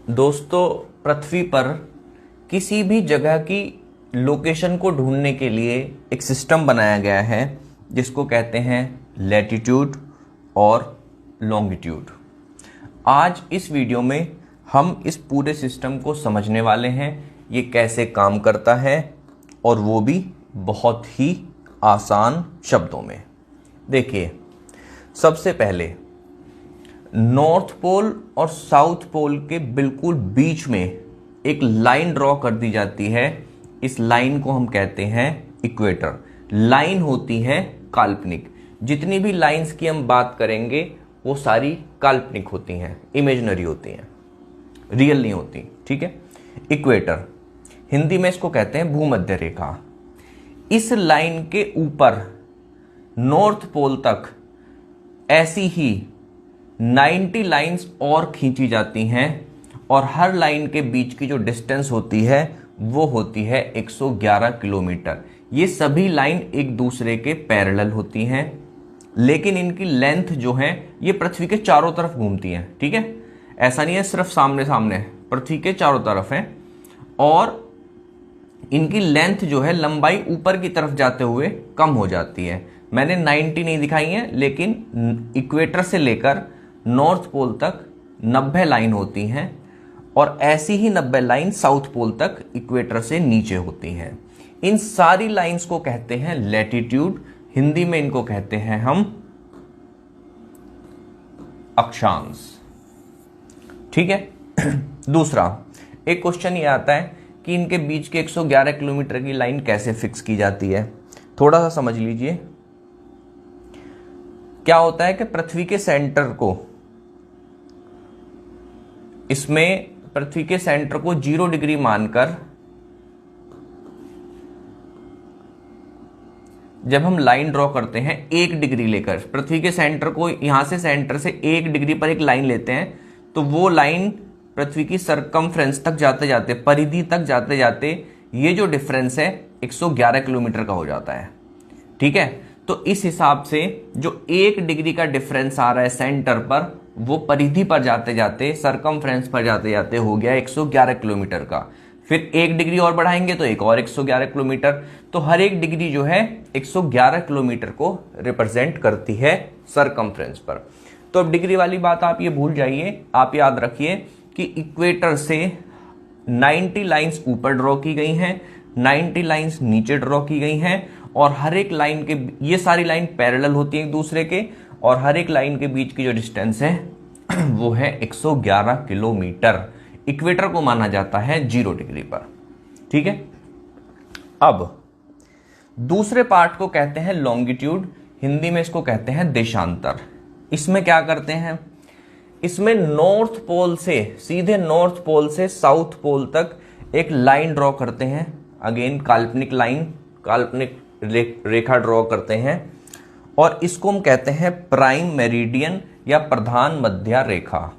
दोस्तों, पृथ्वी पर किसी भी जगह की लोकेशन को ढूंढने के लिए एक सिस्टम बनाया गया है जिसको कहते हैं लैटिट्यूड और लॉन्गिट्यूड। आज इस वीडियो में हम इस पूरे सिस्टम को समझने वाले हैं, ये कैसे काम करता है और वो भी बहुत ही आसान शब्दों में। देखिए, सबसे पहले नॉर्थ पोल और साउथ पोल के बिल्कुल बीच में एक लाइन ड्रॉ कर दी जाती है। इस लाइन को हम कहते हैं इक्वेटर। लाइन होती है काल्पनिक। जितनी भी लाइंस की हम बात करेंगे वो सारी काल्पनिक होती हैं, इमेजिनरी होती हैं, रियल नहीं होती। ठीक है। इक्वेटर, हिंदी में इसको कहते हैं भूमध्य रेखा। इस लाइन के ऊपर नॉर्थ पोल तक ऐसी ही 90 लाइंस और खींची जाती हैं और हर लाइन के बीच की जो डिस्टेंस होती है वो होती है 111 किलोमीटर। ये सभी लाइन एक दूसरे के पैरेलल होती हैं, लेकिन इनकी लेंथ जो है ये पृथ्वी के चारों तरफ घूमती हैं। ठीक है, ऐसा नहीं है सिर्फ सामने सामने, पृथ्वी के चारों तरफ है और इनकी लेंथ जो है, लंबाई ऊपर की तरफ जाते हुए कम हो जाती है। मैंने 90 नहीं दिखाई है, लेकिन इक्वेटर से लेकर नॉर्थ पोल तक 90 लाइन होती हैं और ऐसी ही 90 लाइन साउथ पोल तक इक्वेटर से नीचे होती हैं। इन सारी लाइंस को कहते हैं लैटिट्यूड। हिंदी में इनको कहते हैं हम अक्षांश। ठीक है। दूसरा, एक क्वेश्चन ये आता है कि इनके बीच के 111 किलोमीटर की लाइन कैसे फिक्स की जाती है। थोड़ा सा समझ लीजिए। क्या होता है कि पृथ्वी के सेंटर को, इसमें पृथ्वी के सेंटर को 0 डिग्री मानकर जब हम लाइन ड्रॉ करते हैं 1 डिग्री लेकर, पृथ्वी के सेंटर को, यहां से सेंटर से 1 डिग्री पर एक लाइन लेते हैं, तो वो लाइन पृथ्वी की सरकमफ्रेंस तक जाते जाते, परिधि तक जाते जाते, ये जो डिफरेंस है 111 किलोमीटर का हो जाता है। ठीक है। तो इस हिसाब से जो 1 डिग्री का डिफरेंस आ रहा है सेंटर पर, वो परिधि पर जाते जाते, सरकमफ्रेंस पर जाते जाते हो गया 111 किलोमीटर का। फिर 1 डिग्री और बढ़ाएंगे तो एक और 111 किलोमीटर। तो हर एक डिग्री जो है 111 किलोमीटर को रिप्रेजेंट करती है सरकमफ्रेंस पर। तो अब डिग्री वाली बात आप ये भूल जाइए, आप याद रखिए कि इक्वेटर से 90 लाइंस ऊपर ड्रॉ की गई हैं, 90 लाइंस नीचे ड्रॉ की गई हैं और हर एक लाइन के, ये सारी लाइन पैरेलल होती है एक दूसरे के, और हर एक लाइन के बीच की जो डिस्टेंस है वो है 111 किलोमीटर। इक्वेटर को माना जाता है 0 डिग्री पर। ठीक है। अब दूसरे पार्ट को कहते हैं लॉन्गिट्यूड। हिंदी में इसको कहते हैं देशांतर। इसमें क्या करते हैं, इसमें नॉर्थ पोल से, सीधे नॉर्थ पोल से साउथ पोल तक एक लाइन ड्रॉ करते हैं। अगेन काल्पनिक लाइन, काल्पनिक रेखा ड्रॉ करते हैं और इसको हम कहते हैं प्राइम मेरिडियन या प्रधान मध्य रेखा।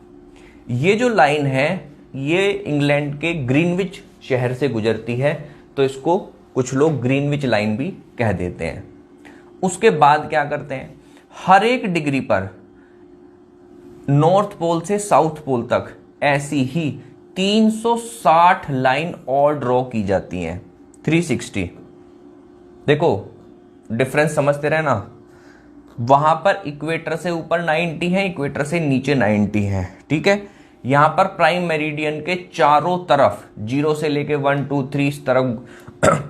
ये जो लाइन है ये इंग्लैंड के ग्रीनविच शहर से गुजरती है, तो इसको कुछ लोग ग्रीनविच लाइन भी कह देते हैं। उसके बाद क्या करते हैं, हर एक डिग्री पर नॉर्थ पोल से साउथ पोल तक ऐसी ही 360 लाइन और ड्रॉ की जाती हैं। 360। देखो डिफरेंस समझते रहना। वहां पर इक्वेटर से ऊपर 90 है, इक्वेटर से नीचे 90 है। ठीक है। यहां पर प्राइम मेरिडियन के चारों तरफ, 0 से लेके 1 2 3 इस तरफ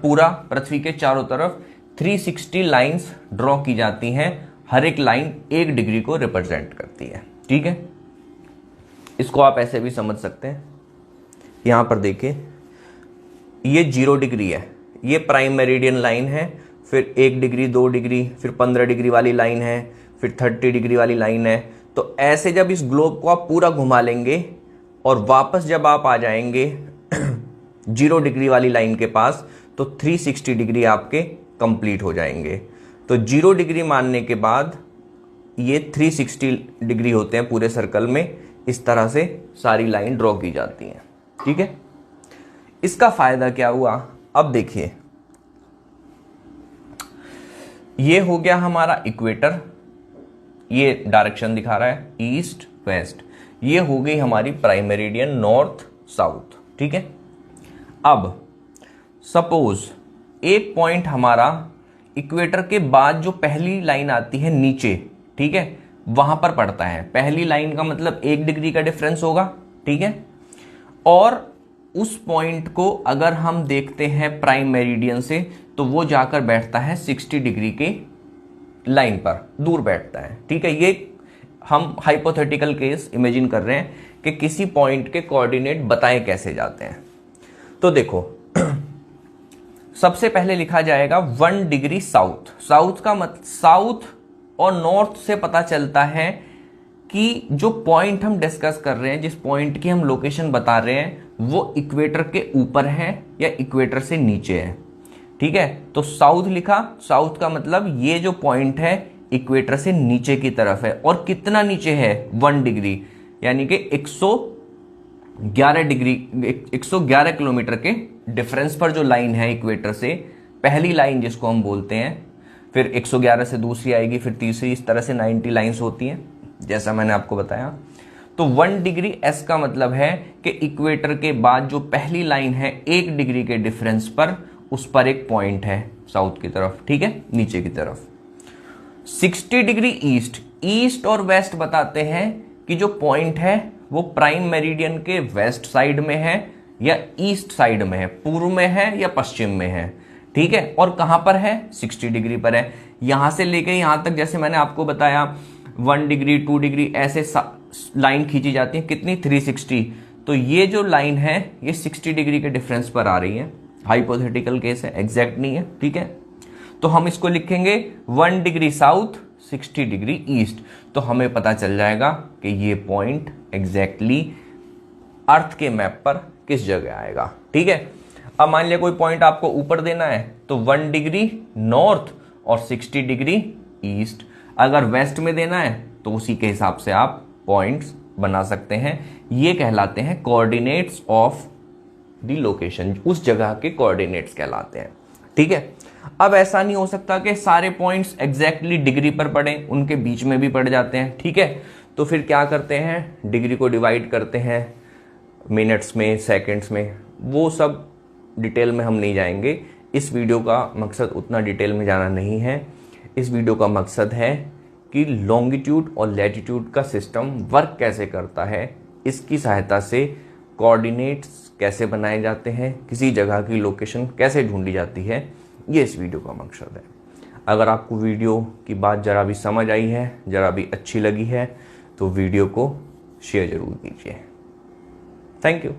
पूरा पृथ्वी के चारों तरफ 360 लाइंस ड्रॉ की जाती हैं। हर एक लाइन 1 डिग्री को रिप्रेजेंट करती है। ठीक है। इसको आप ऐसे भी समझ सकते हैं। यहां पर देखिए, ये 0 डिग्री है, ये प्राइम मेरिडियन लाइन है, फिर 1 डिग्री, 2 डिग्री, फिर 15 डिग्री वाली लाइन है, फिर 30 डिग्री वाली लाइन है। तो ऐसे जब इस ग्लोब को आप पूरा घुमा लेंगे और वापस जब आप आ जाएंगे 0 डिग्री वाली लाइन के पास, तो 360 डिग्री आपके कंप्लीट हो जाएंगे। तो 0 डिग्री मानने के बाद ये 360 डिग्री होते हैं पूरे सर्कल में। इस तरह से सारी लाइन ड्रॉ की जाती हैं। ठीक है। इसका फायदा क्या हुआ, अब देखिए, ये हो गया हमारा इक्वेटर, ये डायरेक्शन दिखा रहा है ईस्ट वेस्ट। ये हो गई हमारी प्राइम मेरिडियन नॉर्थ साउथ। ठीक है, अब सपोज एक पॉइंट हमारा इक्वेटर के बाद जो पहली लाइन आती है नीचे, ठीक है, वहां पर पड़ता है। पहली लाइन का मतलब 1 डिग्री का डिफरेंस होगा। ठीक है, और उस पॉइंट को अगर हम देखते हैं प्राइम मेरिडियन से तो वो जाकर बैठता है 60 डिग्री के लाइन पर, दूर बैठता है। ठीक है, ये हम हाइपोथेटिकल केस इमेजिन कर रहे हैं कि किसी पॉइंट के कोऑर्डिनेट बताएं कैसे जाते हैं। तो देखो सबसे पहले लिखा जाएगा 1 डिग्री साउथ। साउथ का मतलब साउथ और नॉर्थ से पता चलता है कि जो पॉइंट हम डिस्कस कर रहे हैं, जिस पॉइंट की हम लोकेशन बता रहे हैं, वो इक्वेटर के ऊपर है या इक्वेटर से नीचे है। ठीक है, तो साउथ लिखा, साउथ का मतलब ये जो पॉइंट है इक्वेटर से नीचे की तरफ है। और कितना नीचे है? 1 डिग्री, यानी कि 111 डिग्री, 111 किलोमीटर के डिफरेंस पर जो लाइन है इक्वेटर से, पहली लाइन जिसको हम बोलते हैं, फिर 111 से दूसरी आएगी, फिर तीसरी, इस तरह से 90 लाइंस होती हैं जैसा मैंने आपको बताया। तो 1 डिग्री एस का मतलब है कि इक्वेटर के बाद जो पहली लाइन है 1 डिग्री के डिफरेंस पर, उस पर एक पॉइंट है साउथ की तरफ। ठीक है, नीचे की तरफ। 60 डिग्री ईस्ट, ईस्ट और वेस्ट बताते हैं कि जो पॉइंट है वो प्राइम मेरिडियन के वेस्ट साइड में है या ईस्ट साइड में है, पूर्व में है या पश्चिम में है। ठीक है, और कहां पर है? 60 डिग्री पर है। यहां से लेके यहां तक, जैसे मैंने आपको बताया 1 डिग्री 2 डिग्री ऐसे लाइन खींची जाती है, कितनी? 360। तो ये जो लाइन है ये 60 डिग्री के डिफरेंस पर आ रही है। हाइपोथेटिकल केस है, एग्जैक्ट नहीं है। ठीक है, तो हम इसको लिखेंगे 1 डिग्री साउथ 60 डिग्री ईस्ट। तो हमें पता चल जाएगा कि ये पॉइंट एग्जैक्टली अर्थ के मैप पर किस जगह आएगा। ठीक है, अब मान लिया कोई पॉइंट आपको ऊपर देना है तो 1 डिग्री नॉर्थ और 60 डिग्री ईस्ट। अगर वेस्ट में देना है तो उसी के हिसाब से आप पॉइंट्स बना सकते हैं। ये कहलाते हैं कोऑर्डिनेट्स ऑफ द लोकेशन, उस जगह के कोऑर्डिनेट्स कहलाते हैं। ठीक है, अब ऐसा नहीं हो सकता कि सारे पॉइंट्स एग्जैक्टली डिग्री पर पड़े, उनके बीच में भी पड़ जाते हैं। ठीक है, तो फिर क्या करते हैं, डिग्री को डिवाइड करते हैं मिनट्स में, सेकंड्स में। वो सब डिटेल में हम नहीं जाएंगे। इस वीडियो का मकसद उतना डिटेल में जाना नहीं है। इस वीडियो का मकसद है कि लॉन्गिट्यूड और लैटिट्यूड का सिस्टम वर्क कैसे करता है, इसकी सहायता से कोऑर्डिनेट्स कैसे बनाए जाते हैं, किसी जगह की लोकेशन कैसे ढूंढी जाती है, ये इस वीडियो का मकसद है। अगर आपको वीडियो की बात जरा भी समझ आई है, जरा भी अच्छी लगी है, तो वीडियो को शेयर जरूर कीजिए। Thank you.